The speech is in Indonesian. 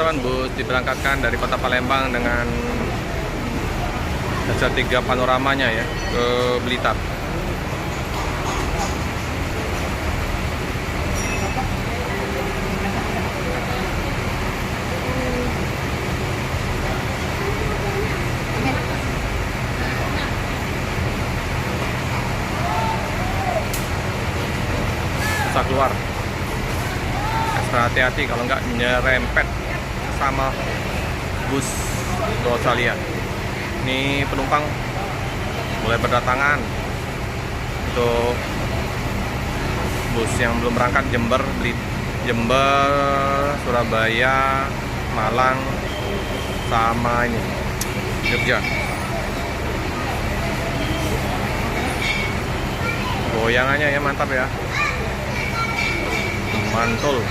teman-teman, bus diberangkatkan dari kota Palembang dengan jasa 3 panoramanya ya ke Blitar. Bisa keluar, ekstra hati-hati kalau nggak nyerempet sama bus Rosalia. Ini penumpang mulai berdatangan untuk bus yang belum berangkat Jember, Surabaya, Malang, sama ini Jogja. Goyangannya ya mantap ya, mantul.